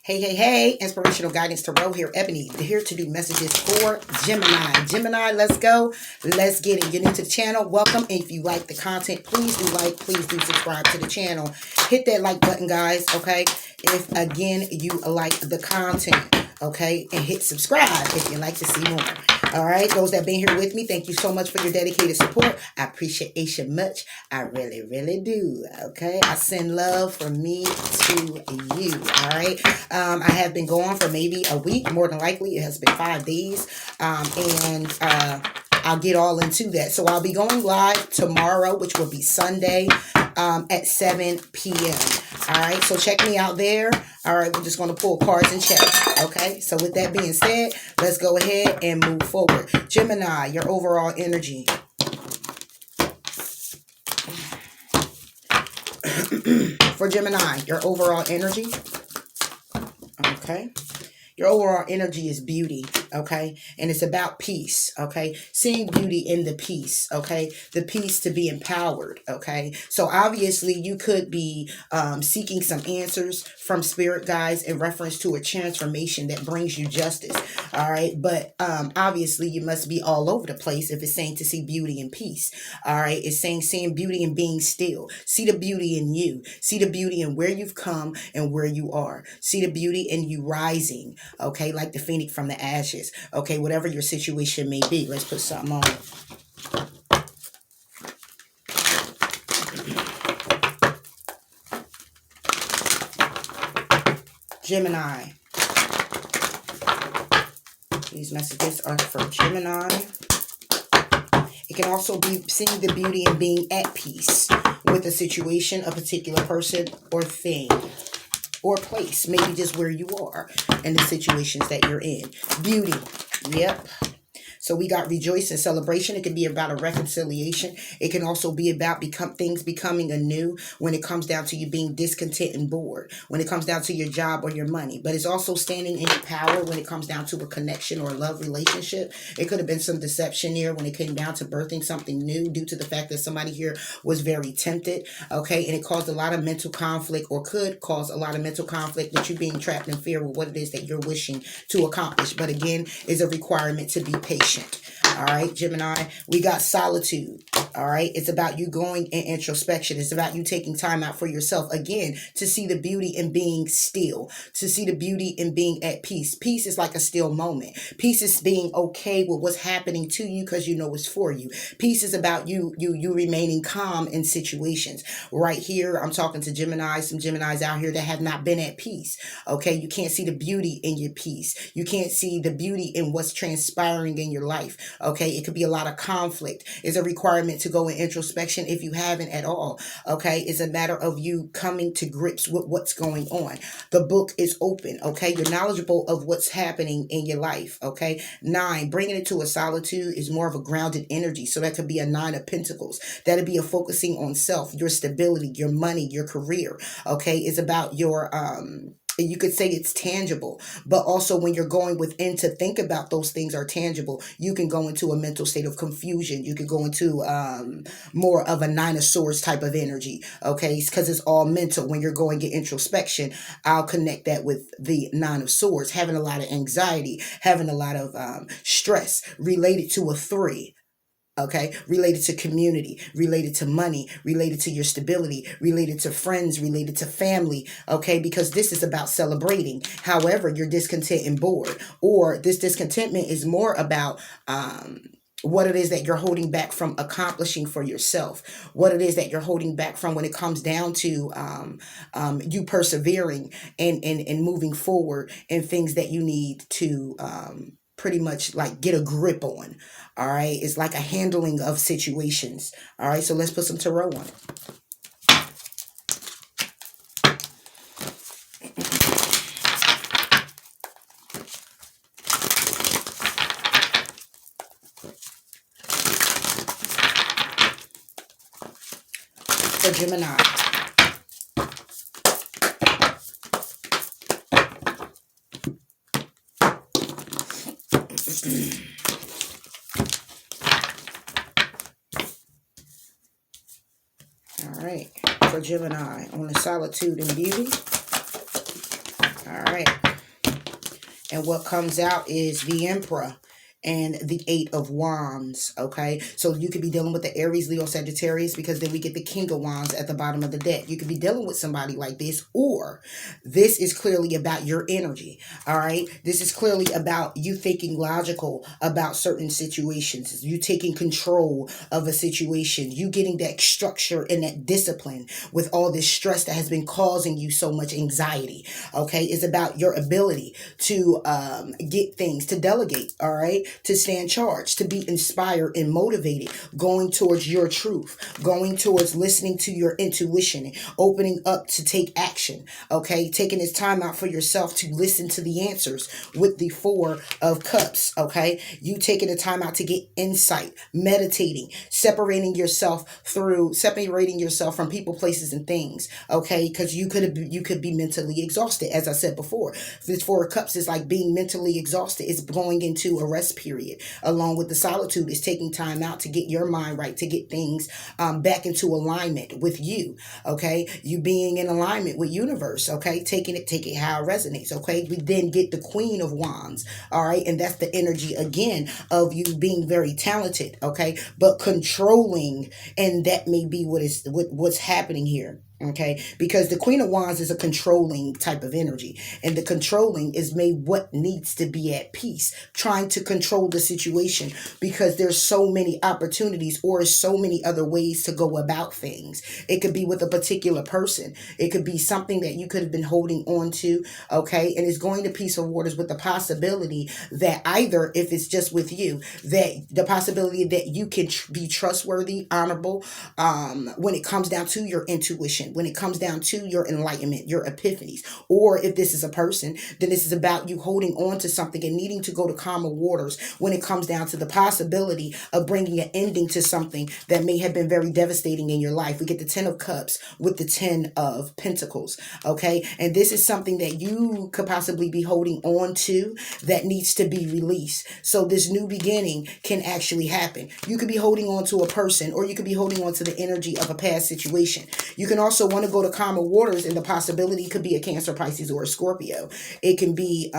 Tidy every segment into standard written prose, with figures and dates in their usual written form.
Hey, hey, hey, inspirational guidance tarot here, Ebony, here to do messages for Gemini. Gemini, let's go. Let's get it. You're new to the channel. Welcome. And if you like the content, please do like, please do subscribe to the channel. Hit that like button, guys, okay? If, again, you like the content, okay? And hit subscribe if you'd like to see more. All right, those that have been here with me, thank you so much for your dedicated support. I appreciate you much. I really, really do, okay? I send love from me to you, all right? I have been going for maybe a week. More than likely, it has been 5 days, and I'll get all into that. So I'll be going live tomorrow, which will be Sunday, at 7 p.m. All right, so check me out there. All right, we're just going to pull cards and check. Okay, so with that being said, let's go ahead and move forward. Gemini, your overall energy. For Gemini, your overall energy. Okay. Your overall energy is beauty, okay? And it's about peace, okay? Seeing beauty in the peace, okay? The peace to be empowered, okay? So obviously you could be seeking some answers from spirit guides in reference to a transformation that brings you justice, all right? But obviously you must be all over the place if it's saying to see beauty and peace, all right? It's saying seeing beauty and being still. See the beauty in you. See the beauty in where you've come and where you are. See the beauty in you rising, okay, like the phoenix from the ashes, okay, whatever your situation may be. Let's put something on it. Gemini. These messages are for Gemini. It can also be seeing the beauty in being at peace with a situation, a particular person or thing. Or place, maybe just where you are and the situations that you're in. Beauty, yep. So we got rejoice and celebration. It can be about a reconciliation. It can also be about things becoming anew when it comes down to you being discontent and bored, when it comes down to your job or your money. But it's also standing in your power when it comes down to a connection or a love relationship. It could have been some deception here when it came down to birthing something new due to the fact that somebody here was very tempted, okay? And it caused a lot of mental conflict, or could cause a lot of mental conflict with you being trapped in fear with what it is that you're wishing to accomplish. But again, is a requirement to be patient. All right, Gemini, we got solitude. All right, it's about you going in introspection. It's about you taking time out for yourself, again, to see the beauty in being still, to see the beauty in being at peace. Peace is like a still moment. Peace is being okay with what's happening to you because you know it's for you. Peace is about you remaining calm in situations. Right here, I'm talking to Gemini, some Geminis out here that have not been at peace. Okay, you can't see the beauty in your peace. You can't see the beauty in what's transpiring in your life. Okay, it could be a lot of conflict. It's a requirement to go in introspection if you haven't at all. Okay, it's a matter of you coming to grips with what's going on. The book is open. Okay, you're knowledgeable of what's happening in your life. Okay, 9, bringing it to a solitude is more of a grounded energy. So that could be a 9 of Pentacles. That'd be a focusing on self, your stability, your money, your career. Okay, it's about your you could say it's tangible, but also when you're going within to think about those things are tangible, you can go into a mental state of confusion. You could go into more of a 9 of Swords type of energy, okay? Because it's all mental. When you're going to introspection, I'll connect that with the 9 of Swords, having a lot of anxiety, having a lot of stress related to a 3. Okay, related to community, related to money, related to your stability, related to friends, related to family, okay, because this is about celebrating. However, you're discontent and bored, or this discontentment is more about what it is that you're holding back from accomplishing for yourself, what it is that you're holding back from when it comes down to you persevering and moving forward and things that you need to pretty much like get a grip on. All right, it's like a handling of situations. All right, so let's put some tarot on it. For Gemini. All right, for Gemini on the solitude and beauty. All right. And what comes out is the Emperor and the Eight of Wands, okay? So you could be dealing with the Aries, Leo, Sagittarius, because then we get the King of Wands at the bottom of the deck. You could be dealing with somebody like this, or this is clearly about your energy, all right? This is clearly about you thinking logical about certain situations, you taking control of a situation, you getting that structure and that discipline with all this stress that has been causing you so much anxiety, okay? It's about your ability to get things, to delegate, all right? To stand charged, to be inspired and motivated, going towards your truth, going towards listening to your intuition, opening up to take action, okay? Taking this time out for yourself to listen to the answers with the Four of Cups, okay? You taking the time out to get insight, meditating, separating yourself from people, places, and things, okay? Because you could be mentally exhausted, as I said before. This Four of Cups is like being mentally exhausted. It's going into a rest period. Along with the solitude is taking time out to get your mind right, to get things back into alignment with you, okay? You being in alignment with universe, okay? Take it how it resonates, okay? We then get the Queen of Wands, all right? And that's the energy, again, of you being very talented, okay? But controlling, and that may be what's happening here. Okay, because the Queen of Wands is a controlling type of energy, and the controlling is made what needs to be at peace, trying to control the situation because there's so many opportunities or so many other ways to go about things. It could be with a particular person. It could be something that you could have been holding on to, okay, and it's going to peace of waters with the possibility that either, if it's just with you, that the possibility that you can be trustworthy, honorable, when it comes down to your intuition, when it comes down to your enlightenment, your epiphanies. Or if this is a person, then this is about you holding on to something and needing to go to calmer waters when it comes down to the possibility of bringing an ending to something that may have been very devastating in your life. We get the Ten of Cups with the Ten of Pentacles, okay? And this is something that you could possibly be holding on to that needs to be released. So this new beginning can actually happen. You could be holding on to a person, or you could be holding on to the energy of a past situation. You can also want to go to calmer waters, and the possibility could be a Cancer, Pisces, or a Scorpio. It can be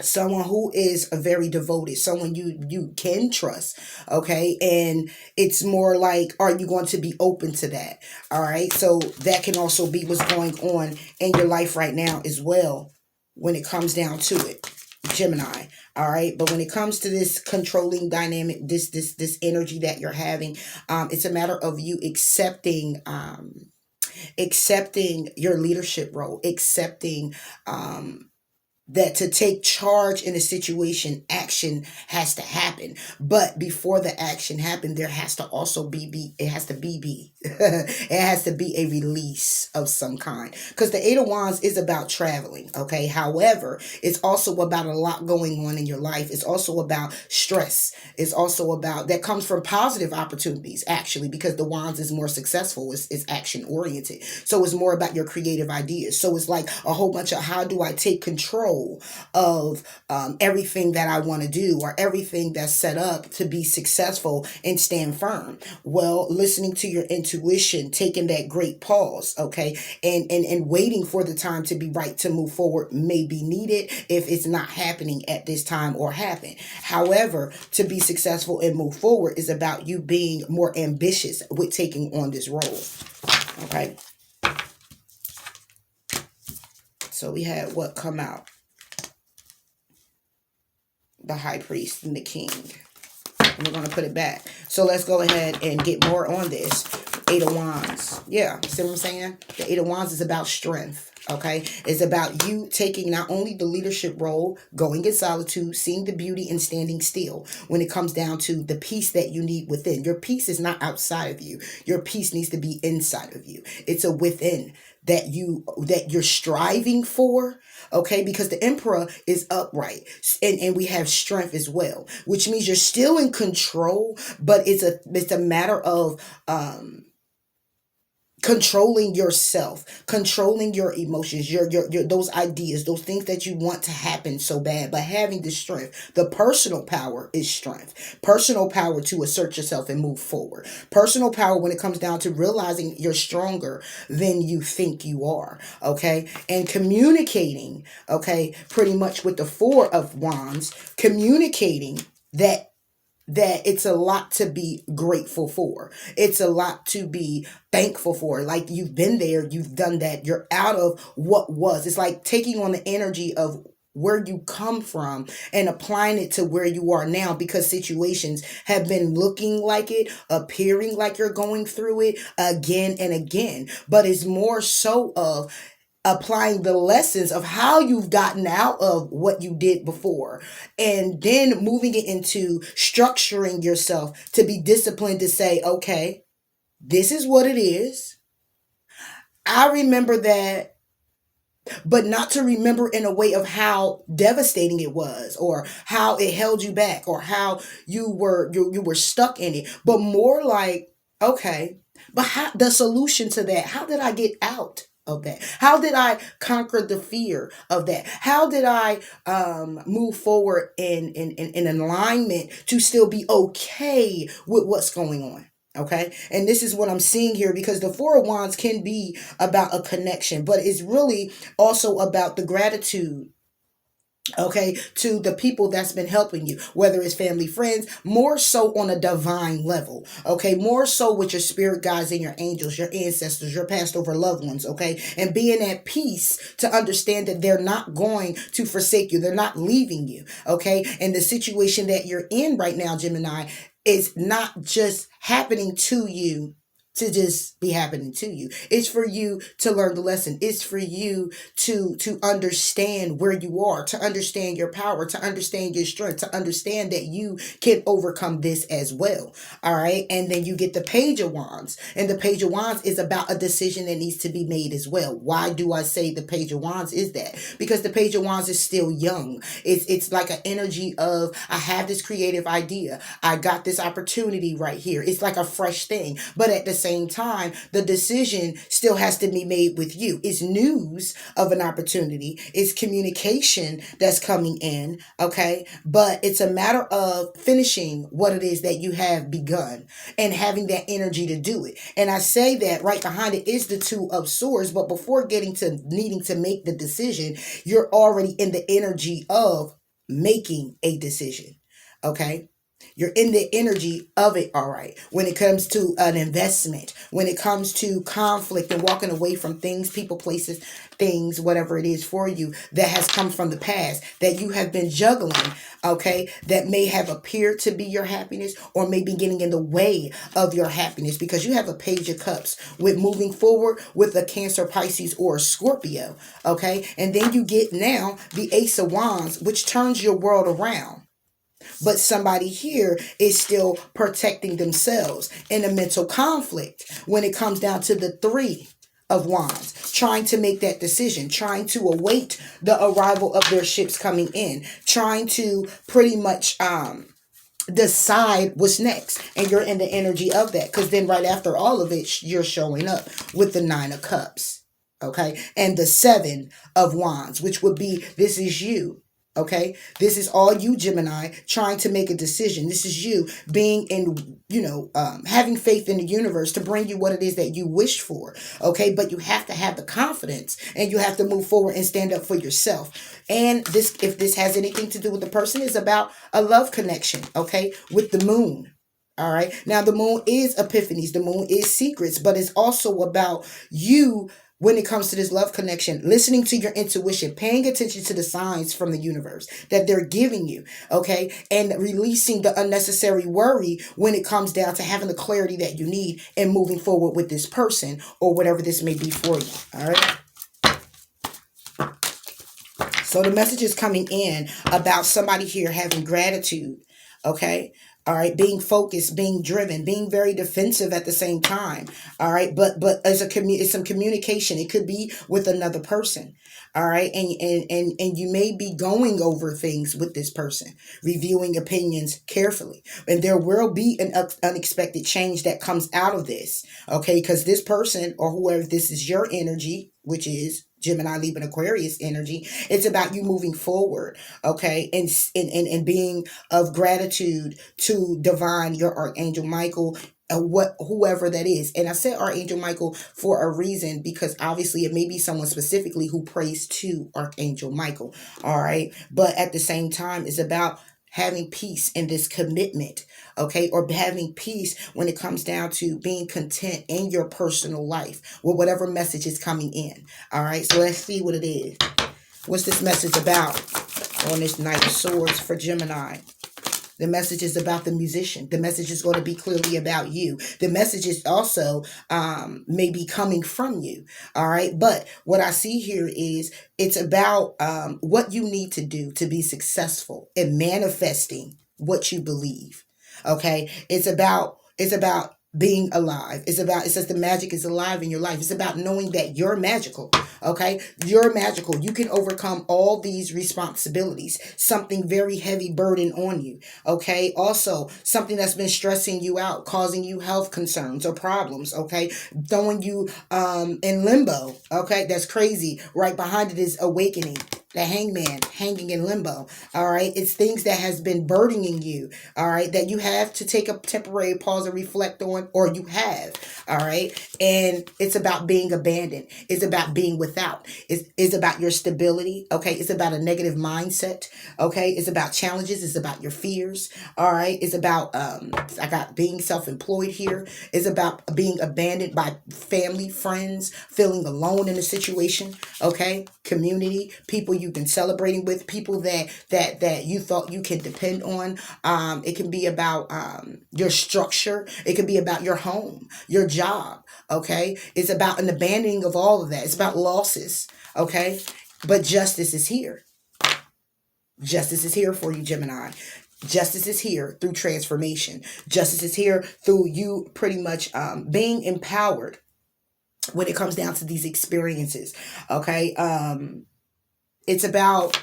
someone who is a very devoted, someone you can trust, okay? And it's more like, are you going to be open to that? All right, so that can also be what's going on in your life right now as well when it comes down to it, Gemini. All right, but when it comes to this controlling dynamic, this energy that you're having, it's a matter of you accepting your leadership role, accepting that to take charge in a situation, action has to happen. But before the action happens, there has to also it has to be a release of some kind. Because the Eight of Wands is about traveling, okay? However, it's also about a lot going on in your life. It's also about stress. It's also about, that comes from positive opportunities, actually, because the Wands is more successful. It's action oriented. So it's more about your creative ideas. So it's like a whole bunch of, how do I take control of everything that I want to do, or everything that's set up to be successful and stand firm. Well, listening to your intuition, taking that great pause, okay, and waiting for the time to be right to move forward may be needed if it's not happening at this time or happen. However, to be successful and move forward is about you being more ambitious with taking on this role, okay? So we had what come out? The High Priest and the King. And we're going to put it back. So let's go ahead and get more on this. Eight of Wands. Yeah, see what I'm saying? The Eight of Wands is about strength, okay? It's about you taking not only the leadership role, going in solitude, seeing the beauty, and standing still when it comes down to the peace that you need within. Your peace is not outside of you. Your peace needs to be inside of you. It's a within that you're striving for, okay? Because the Emperor is upright, and we have strength as well, which means you're still in control, but it's a matter of controlling yourself, controlling your emotions, your those ideas, those things that you want to happen so bad, but having the strength. The personal power is strength. Personal power to assert yourself and move forward. Personal power when it comes down to realizing you're stronger than you think you are, okay? And communicating, okay, pretty much with the Four of Wands, communicating that it's a lot to be grateful for. It's a lot to be thankful for. Like, you've been there, you've done that. You're out of what was. It's like taking on the energy of where you come from and applying it to where you are now, because situations have been looking like it, appearing like you're going through it again and again. But it's more so of applying the lessons of how you've gotten out of what you did before, and then moving it into structuring yourself to be disciplined to say, okay, this is what it is. I remember that, but not to remember in a way of how devastating it was, or how it held you back, or how you were stuck in it, but more like, okay, but how, the solution to that, how did I get out of that? How did I conquer the fear of that? How did I move forward in alignment to still be okay with what's going on? Okay. And this is what I'm seeing here, because the Four of Wands can be about a connection, but it's really also about the gratitude, okay, to the people that's been helping you, whether it's family, friends, more so on a divine level, okay, more so with your spirit guides and your angels, your ancestors, your past over loved ones, okay, and being at peace to understand that they're not going to forsake you, they're not leaving you, okay, and the situation that you're in right now, Gemini, is not just happening to you to just be happening to you. It's for you to learn the lesson. It's for you to understand where you are, to understand your power, to understand your strength, to understand that you can overcome this as well. All right. And then you get the Page of Wands. And the Page of Wands is about a decision that needs to be made as well. Why do I say the Page of Wands is that? Because the Page of Wands is still young. It's like an energy of, I have this creative idea. I got this opportunity right here. It's like a fresh thing. But at the same time, the decision still has to be made with you. It's news of an opportunity. It's communication that's coming in, okay? But it's a matter of finishing what it is that you have begun and having that energy to do it. And I say that right behind it is the Two of Swords, but before getting to needing to make the decision, you're already in the energy of making a decision, okay? You're in the energy of it, all right. When it comes to an investment, when it comes to conflict and walking away from things, people, places, things, whatever it is for you that has come from the past that you have been juggling, okay, that may have appeared to be your happiness or may be getting in the way of your happiness, because you have a Page of Cups with moving forward with a Cancer, Pisces, or a Scorpio, okay. And then you get now the Ace of Wands, which turns your world around. But somebody here is still protecting themselves in a mental conflict when it comes down to the Three of Wands, trying to make that decision, trying to await the arrival of their ships coming in, trying to pretty much decide what's next. And you're in the energy of that, because then right after all of it, you're showing up with the Nine of Cups, okay, and the Seven of Wands, which would be, this is you. Okay, this is all you, Gemini, trying to make a decision. This is you being in, having faith in the universe to bring you what it is that you wish for. Okay, but you have to have the confidence and you have to move forward and stand up for yourself. And this, if this has anything to do with the person, is about a love connection. Okay, with the Moon. All right, now the Moon is epiphanies, the Moon is secrets, but it's also about you. When it comes to this love connection, listening to your intuition, paying attention to the signs from the universe that they're giving you, okay? And releasing the unnecessary worry when it comes down to having the clarity that you need and moving forward with this person or whatever this may be for you, all right? So the message is coming in about somebody here having gratitude, okay? All right, being focused, being driven, being very defensive at the same time. All right, but as it's some communication. It could be with another person. All right, and you may be going over things with this person, reviewing opinions carefully, and there will be an unexpected change that comes out of this. Okay, because this person or whoever, this is your energy, which is Gemini, Libra, and Aquarius energy. It's about you moving forward, okay, and being of gratitude to divine, your Archangel Michael, whoever that is. And I said Archangel Michael for a reason, because obviously it may be someone specifically who prays to Archangel Michael. All right, but at the same time, it's about having peace in this commitment, okay, or having peace when it comes down to being content in your personal life with whatever message is coming in. All right, so let's see what it is. What's this message about on this Knight of Swords for Gemini? The message is about the musician. The message is going to be clearly about you. The message is also maybe coming from you. All right. But what I see here is it's about what you need to do to be successful in manifesting what you believe. Okay. It's about being alive. It says the magic is alive in your life. It's about knowing that you're magical. Okay. You're magical. You can overcome all these responsibilities. Something very heavy burden on you. Okay. Also, something that's been stressing you out, causing you health concerns or problems. Okay. Throwing you in limbo. Okay. That's crazy. Right behind it is awakening. The hangman hanging in limbo. All right. It's things that has been burdening you. All right. That you have to take a temporary pause and reflect on, or you have. All right. And it's about being abandoned. It's about being without. It's about your stability. Okay. It's about a negative mindset. Okay. It's about challenges. It's about your fears. All right. It's about, I got being self-employed here. It's about being abandoned by family, friends, feeling alone in a situation. Okay. Community, people you've been celebrating with, people that you thought you can depend on. It can be about your structure. It can be about your home, your job. Okay. It's about an abandoning of all of that. It's about losses. Okay. But justice is here. Justice is here for you, Gemini. Justice is here through transformation. Justice is here through you pretty much being empowered when it comes down to these experiences. Okay. It's about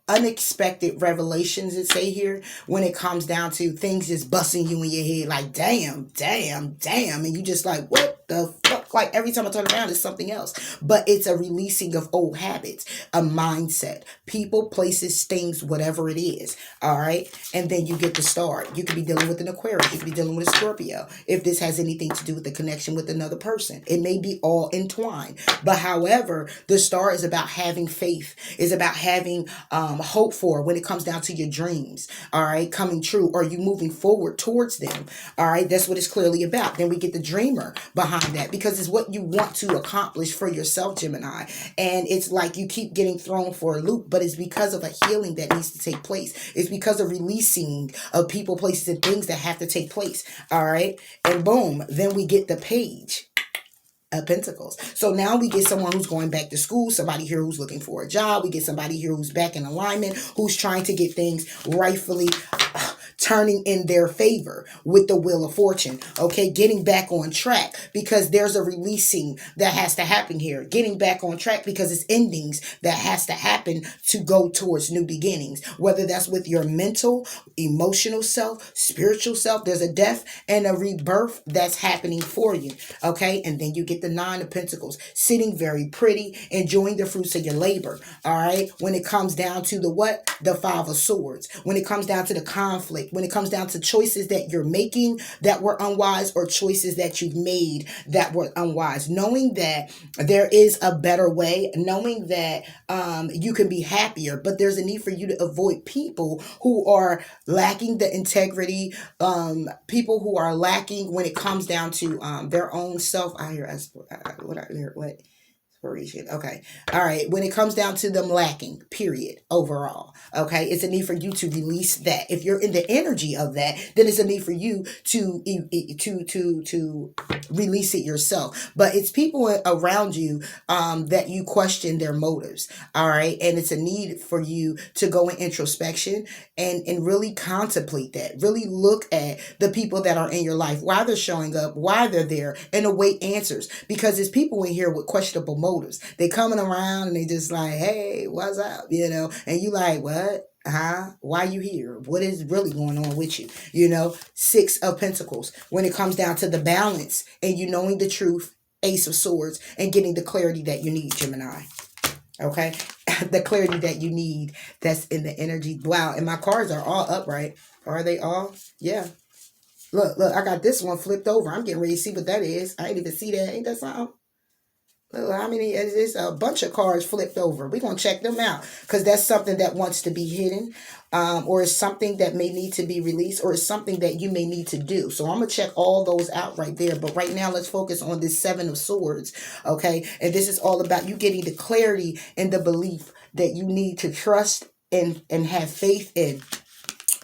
unexpected revelations, that say here, when it comes down to things just busting you in your head like damn, and you just like, what the fuck? Like every time I turn around, it's something else. But it's a releasing of old habits, a mindset, people, places, things, whatever it is. All right. And then you get to start. You could be dealing with an Aquarius. You could be dealing with a Scorpio. If this has anything to do with the connection with another person, it may be all entwined. But however, the star is about having faith, is about having hope for when it comes down to your dreams, all right, coming true, or you moving forward towards them. All right, that's what it's clearly about. Then we get the dreamer behind that, because it's what you want to accomplish for yourself, Gemini. And it's like you keep getting thrown for a loop, but it's because of a healing that needs to take place. It's because of releasing of people, places, and things that have to take place. All right, and boom, then we get the page of Pentacles. So now we get someone who's going back to school, somebody here who's looking for a job. We get somebody here who's back in alignment, who's trying to get things rightfully turning in their favor with the Wheel of Fortune. Okay, getting back on track, because there's a releasing that has to happen here. Getting back on track because it's endings that has to happen to go towards new beginnings, whether that's with your mental, emotional self, spiritual self. There's a death and a rebirth that's happening for you. Okay, and then you get the Nine of Pentacles, sitting very pretty, enjoying the fruits of your labor. All right, when it comes down to the Five of Swords, when it comes down to the conflict, when it comes down to choices that you're making that were unwise, or choices that you've made that were unwise, knowing that there is a better way, knowing that you can be happier, but there's a need for you to avoid people who are lacking the integrity, people who are lacking when it comes down to their own self. I hear what? Okay. All right. When it comes down to them lacking, period, overall. Okay, it's a need for you to release that. If you're in the energy of that, then it's a need for you to release it yourself. But it's people around you that you question their motives. All right, and it's a need for you to go in introspection and really contemplate that. Really look at the people that are in your life, why they're showing up, why they're there, and await answers. Because there's people in here with questionable motives. They coming around and they just like, hey, what's up? You know, and you like, what? Why you here? What is really going on with you? You know, Six of Pentacles. When it comes down to the balance and you knowing the truth, Ace of Swords, and getting the clarity that you need, Gemini. Okay, the clarity that you need, that's in the energy. Wow, and my cards are all upright. Are they all? Yeah. Look, I got this one flipped over. I'm getting ready to see what that is. I ain't even see that. Ain't that something? Look, how many? It's a bunch of cards flipped over. We're going to check them out because that's something that wants to be hidden, or is something that may need to be released, or is something that you may need to do. So I'm going to check all those out right there. But right now, let's focus on this Seven of Swords, okay? And this is all about you getting the clarity and the belief that you need to trust and have faith in.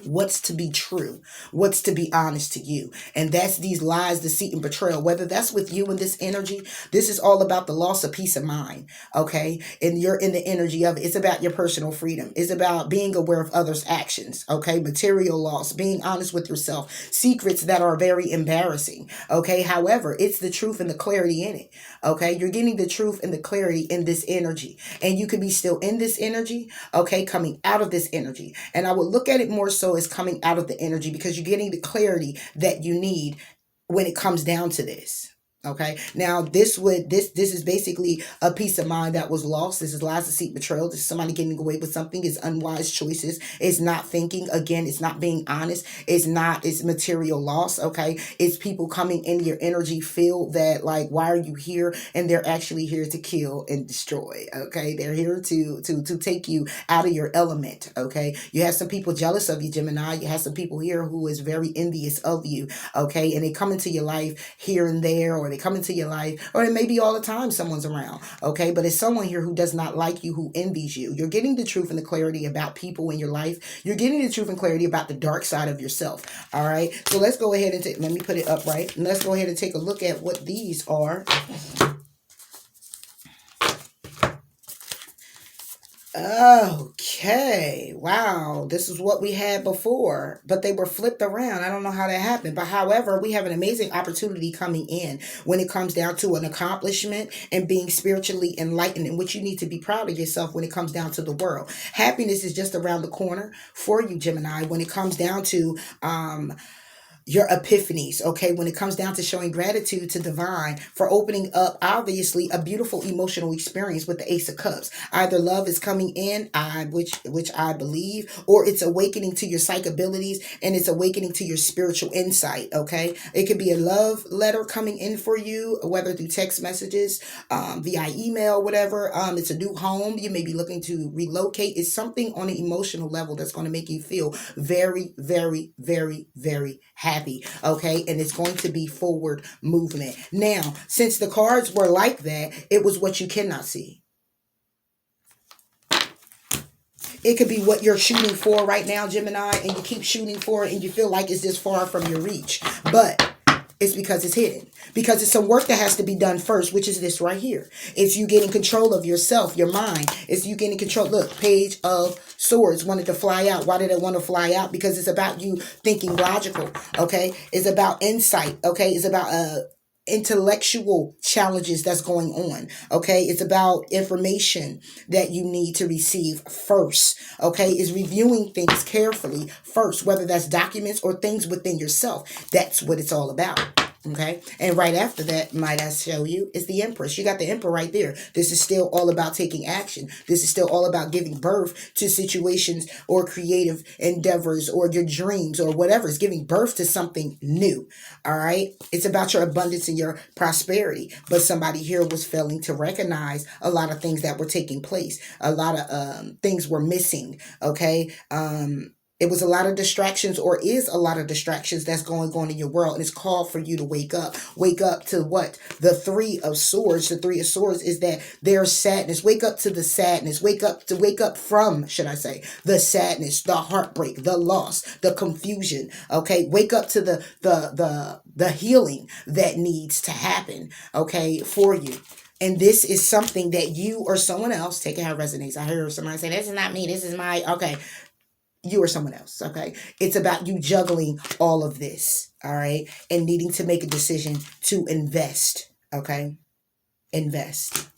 What's to be true, what's to be honest to you. And that's these lies, deceit, and betrayal. Whether that's with you in this energy, this is all about the loss of peace of mind, okay? And you're in the energy of it. It's about your personal freedom. It's about being aware of others' actions, okay? Material loss, being honest with yourself, secrets that are very embarrassing, okay? However, it's the truth and the clarity in it, okay? You're getting the truth and the clarity in this energy. And you could be still in this energy, okay, coming out of this energy. And I would look at it more so is coming out of the energy, because you're getting the clarity that you need when it comes down to this. Okay, now this is basically a peace of mind that was lost. This is lies, deceit, betrayal. This is somebody getting away with something. It's unwise choices. It's not thinking. Again, it's not being honest. It's material loss. Okay, it's people coming in your energy field that like, why are you here? And they're actually here to kill and destroy. Okay, they're here to take you out of your element. Okay, you have some people jealous of you, Gemini. You have some people here who is very envious of you. Okay, and they come into your life here and there, or they come into your life, or it may be all the time someone's around, okay? But it's someone here who does not like you, who envies you. You're getting the truth and the clarity about people in your life. You're getting the truth and clarity about the dark side of yourself, all right? So let's go ahead and let me put it upright, and let's go ahead and take a look at what these are. Okay, wow, this is what we had before, but they were flipped around. I don't know how that happened, but however, we have an amazing opportunity coming in when it comes down to an accomplishment and being spiritually enlightened, in which you need to be proud of yourself when it comes down to the world. Happiness is just around the corner for you, Gemini, when it comes down to your epiphanies, okay? When it comes down to showing gratitude to divine for opening up, obviously, a beautiful emotional experience with the Ace of Cups. Either love is coming in, which I believe, or it's awakening to your psych abilities, and it's awakening to your spiritual insight, okay? It could be a love letter coming in for you, whether through text messages, via email, whatever. It's a new home. You may be looking to relocate. It's something on an emotional level that's going to make you feel very, very, very, very happy. Okay, and it's going to be forward movement. Now, since the cards were like that, it was what you cannot see. It could be what you're shooting for right now, Gemini, and you keep shooting for it and you feel like it's just far from your reach. But it's because it's hidden. Because it's some work that has to be done first, which is this right here. It's you getting control of yourself, your mind. It's you getting control. Look, Page of Swords wanted to fly out. Why did it want to fly out? Because it's about you thinking logical, okay? It's about insight, okay? It's about intellectual challenges that's going on, okay? It's about information that you need to receive first, okay? Is reviewing things carefully first, whether that's documents or things within yourself. That's what it's all about. Okay, and right after that, might I show you, is the Empress. You got the Emperor right there. This is still all about taking action. This is still all about giving birth to situations or creative endeavors or your dreams or whatever. It's giving birth to something new. All right, it's about your abundance and your prosperity. But somebody here was failing to recognize a lot of things that were taking place. A lot of things were missing. Okay, It was a lot of distractions, or is a lot of distractions that's going on in your world. And it's called for you to wake up. Wake up to what? The Three of Swords. The Three of Swords is that there's sadness. Wake up to the sadness. Wake up from, should I say, the sadness, the heartbreak, the loss, the confusion. Okay. Wake up to the healing that needs to happen, okay, for you. And this is something that you or someone else, take it how it resonates. I heard somebody say, this is not me, this is my, okay. You or someone else, okay? It's about you juggling all of this, all right? And needing to make a decision to invest, okay? Invest.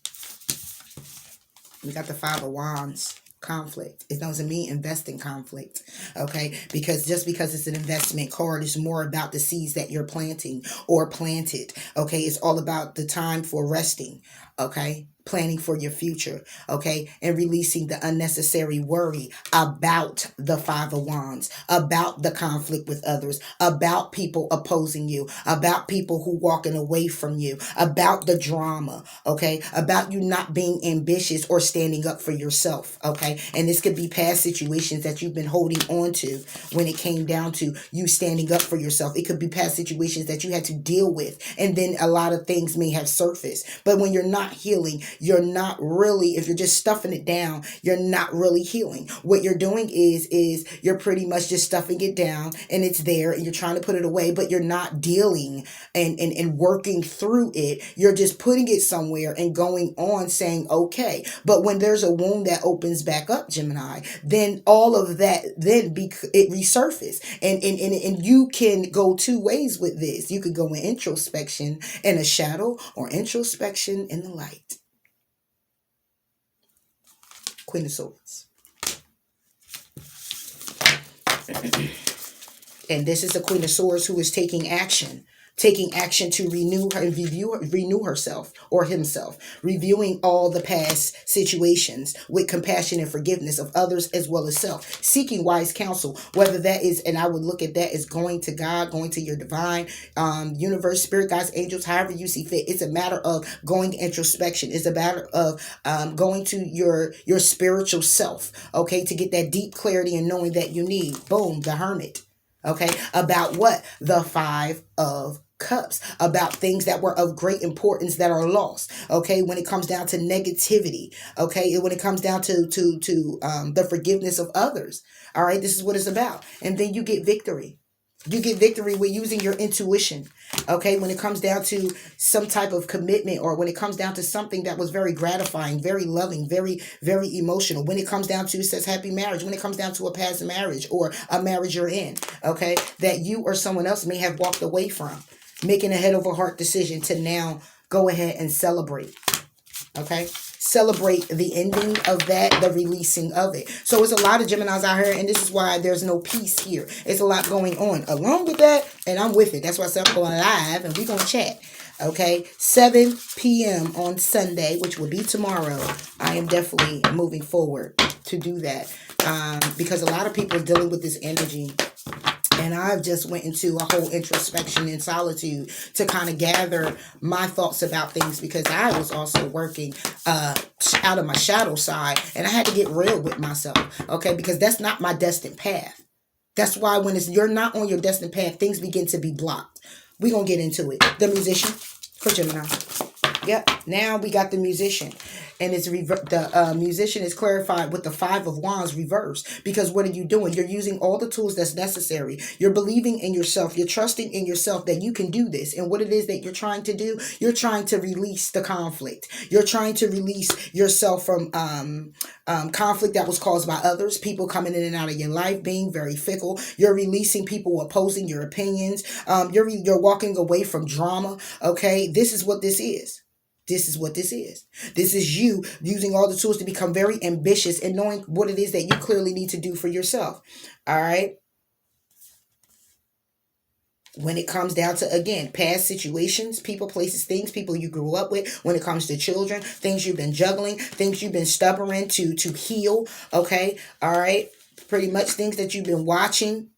We got the Five of Wands. Conflict. It doesn't mean invest in conflict, okay? Because just because it's an investment card is more about the seeds that you're planting or planted, okay? It's all about the time for resting, okay? Planning for your future, okay? And releasing the unnecessary worry about the Five of Wands, about the conflict with others, about people opposing you, about people who walking away from you, about the drama, okay? About you not being ambitious or standing up for yourself, okay? And this could be past situations that you've been holding on to when it came down to you standing up for yourself. It could be past situations that you had to deal with, and then a lot of things may have surfaced. But when you're not healing, you're not really, if you're just stuffing it down, you're not really healing. What you're doing is you're pretty much just stuffing it down, and it's there, and you're trying to put it away, but you're not dealing and working through it. You're just putting it somewhere and going on saying, okay. But when there's a wound that opens back up, Gemini, then all of that, then it resurfaces. And you can go two ways with this. You could go in introspection in a shadow, or introspection in the light. Queen of Swords. And this is the Queen of Swords who is taking action to renew her and renew herself or himself, reviewing all the past situations with compassion and forgiveness of others as well as self, seeking wise counsel, whether that is, and I would look at that as going to God, going to your divine universe, spirit, guides, angels, however you see fit. It's a matter of going introspection. It's a matter of going to your spiritual self, okay, to get that deep clarity and knowing that you need. Boom, the Hermit. Okay, about what? The Five of Cups, about things that were of great importance that are lost. Okay, when it comes down to negativity, okay, when it comes down to the forgiveness of others. All right, this is what it's about. And then you get victory. You get victory with using your intuition. Okay, when it comes down to some type of commitment, or when it comes down to something that was very gratifying, very loving, very, very emotional. When it comes down to, it says happy marriage. When it comes down to a past marriage or a marriage you're in, okay, that you or someone else may have walked away from, making a head over heart decision to now go ahead and celebrate. Okay, celebrate the ending of that, the releasing of it. So it's a lot of Geminis out here, and this is why there's no peace here. It's a lot going on. Along with that, and I'm with it. That's why I said I'm going live, and we're going to chat. Okay, 7 p.m. on Sunday, which will be tomorrow. I am definitely moving forward to do that because a lot of people are dealing with this energy. And I've just went into a whole introspection and solitude to kind of gather my thoughts about things, because I was also working out of my shadow side, and I had to get real with myself, okay, because that's not my destined path. That's why when you're not on your destined path, things begin to be blocked. We're going to get into it. The Musician for Gemini. Yep. Now we got the Musician. And it's the Musician is clarified with the Five of Wands reversed. Because what are you doing? You're using all the tools that's necessary. You're believing in yourself. You're trusting in yourself that you can do this. And what it is that you're trying to do, you're trying to release the conflict. You're trying to release yourself from conflict that was caused by others, people coming in and out of your life, being very fickle. You're releasing people opposing your opinions. You're walking away from drama. Okay, this is what this is. This is what this is. This is you using all the tools to become very ambitious and knowing what it is that you clearly need to do for yourself. All right. When it comes down to, again, past situations, people, places, things, people you grew up with, when it comes to children, things you've been juggling, things you've been stubborn to heal. Okay. All right. Pretty much things that you've been watching,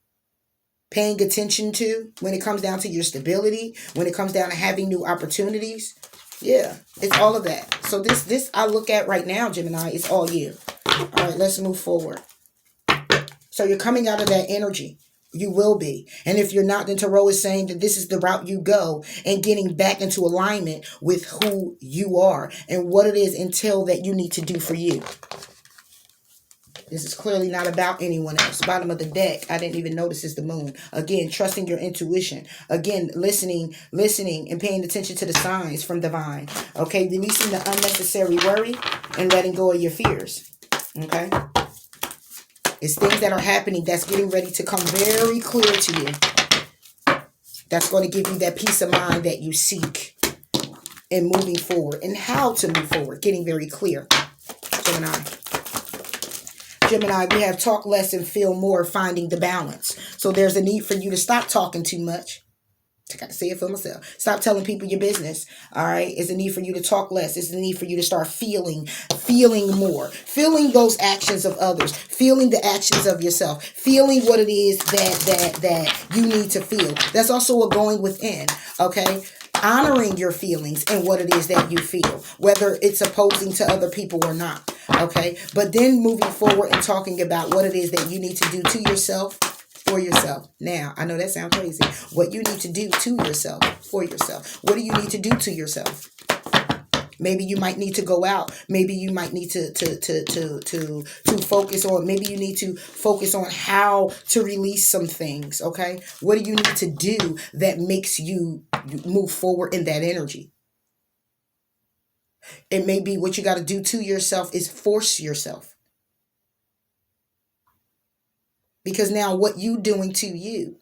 paying attention to, when it comes down to your stability, when it comes down to having new opportunities. Yeah, it's all of that. So this I look at right now, Gemini, it's all you. All right, let's move forward. So you're coming out of that energy. You will be. And if you're not, then Tarot is saying that this is the route you go and getting back into alignment with who you are and what it is until that you need to do for you. This is clearly not about anyone else. Bottom of the deck, I didn't even notice is the moon. Again, trusting your intuition. Again, listening and paying attention to the signs from divine. Okay, releasing the unnecessary worry and letting go of your fears. Okay. It's things that are happening that's getting ready to come very clear to you. That's going to give you that peace of mind that you seek in moving forward and how to move forward. Getting very clear. Gemini. Gemini, we have talk less and feel more, finding the balance. So there's a need for you to stop talking too much. I got to say it for myself. Stop telling people your business. All right. It's a need for you to talk less. It's a need for you to start feeling more, feeling those actions of others, feeling the actions of yourself, feeling what it is that you need to feel. That's also a going within. Okay. Honoring your feelings and what it is that you feel, whether it's opposing to other people or not. Okay. But then moving forward and talking about what it is that you need to do to yourself, for yourself. Now, I know that sounds crazy. What you need to do to yourself, for yourself. What do you need to do to yourself? Maybe you might need to go out. Maybe you might need to focus on, maybe you need to focus on how to release some things, okay? What do you need to do that makes you move forward in that energy? It may be what you got to do to yourself is force yourself. Because now what you doing to you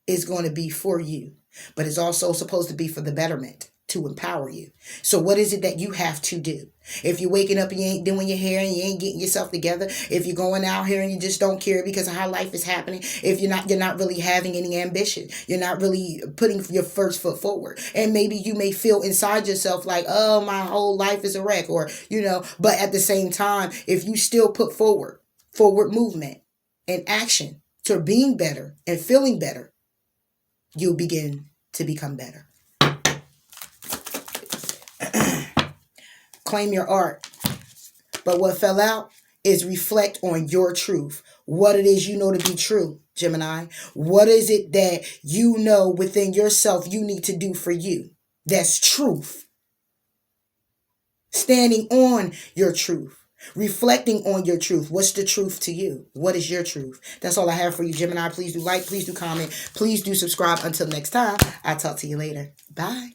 is going to be for you. But it's also supposed to be for the betterment, to empower you. So what is it that you have to do? If you're waking up and you ain't doing your hair and you ain't getting yourself together, if you're going out here and you just don't care because of how life is happening, if you're not really having any ambition, you're not really putting your first foot forward. And maybe you may feel inside yourself like, oh, my whole life is a wreck, or, but at the same time, if you still put forward movement and action to being better and feeling better, you'll begin to become better. Claim your art. But what fell out is reflect on your truth. What it is you know to be true, Gemini. What is it that you know within yourself you need to do for you? That's truth. Standing on your truth. Reflecting on your truth. What's the truth to you? What is your truth? That's all I have for you, Gemini. Please do like, please do comment, please do subscribe. Until next time, I'll talk to you later. Bye.